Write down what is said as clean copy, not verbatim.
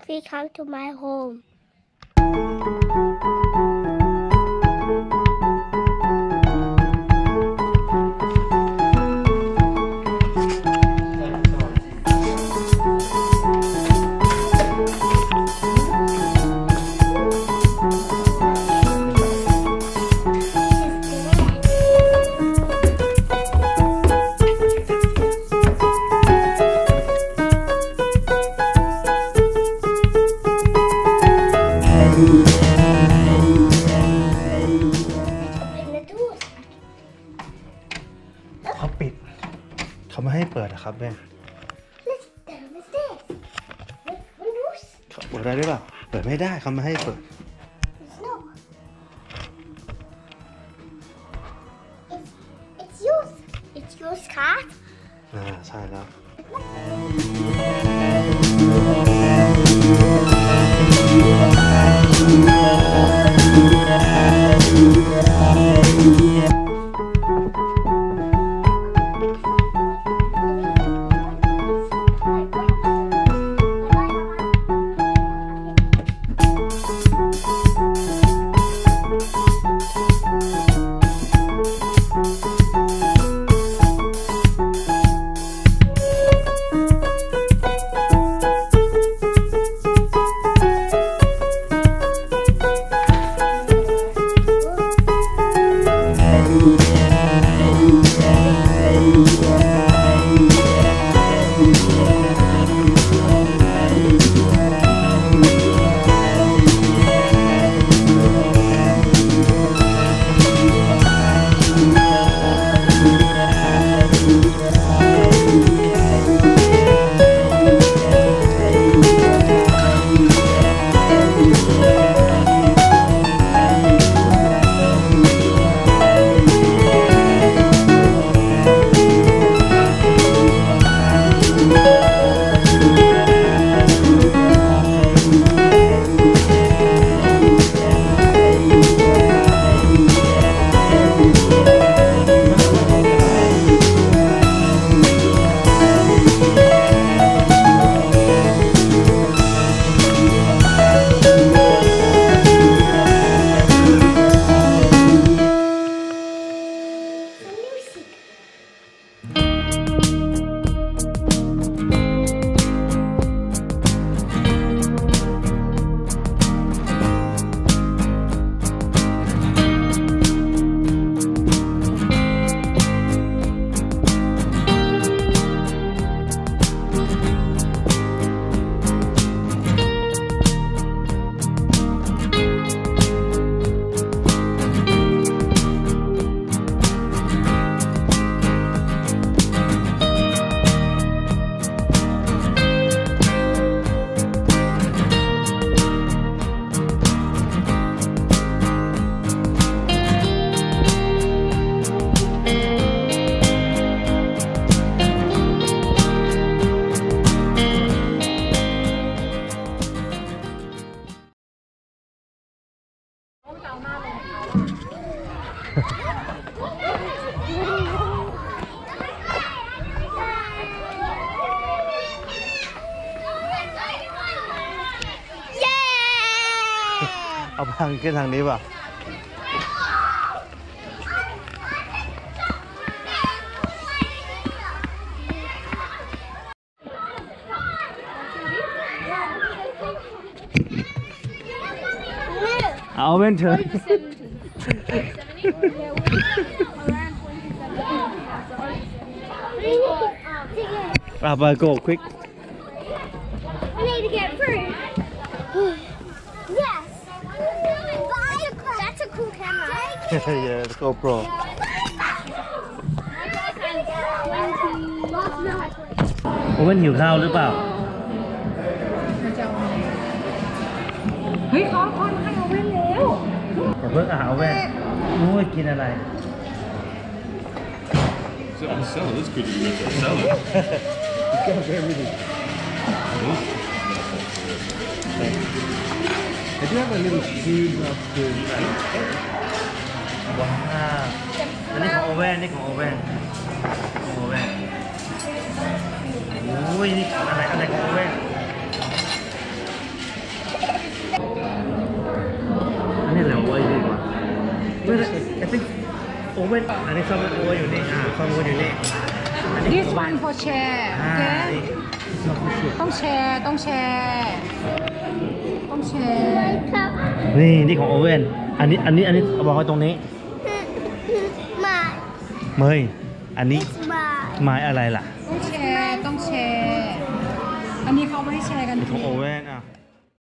Please come to my home.เขาปิดเขาไม่ให้เปิดอะครับแม่เปิดได้หรือเปล่าเปิดไม่ได้เขาไม่ให้เปิดIt's your cat. ใช่แล้วเอาทางขึ้นทางนี้ป่ะเอาเว้นเถอะไป go quick I need to get through. Yes. That's a cool camera. yeah the GoPro โอเว่นหิวข้าวหรือเปล่าเฮ้ยคอนมาให้เอาเว้นแล้วอย่าเพิ่งอาหารโอเว่นนู้ยกินอะไร So I'm selling this good to you. Sell it. You got everything. I do have a little tube of the ว้าวอันนี้ของโอเว่นนี่ของโอเว่นของโอเว่นโอ้ยนี่อะไรของโอเว่น โอเว่นอันนี้ซ่อมโอเว่นอยู่นี่ซ่อมโอเว่นอยู่นี่ This one for share โอเคต้องแชร์ต้องแชร์ต้องแชร์ นี่ของโอเว่นอันนี้บอกไว้ตรงนี้ มา เมยอันนี้ มา ไม้อะไรล่ะ ต้องแชร์ต้องแชร์อันนี้เขาไม่ให้แชร์กัน ของโอเว่น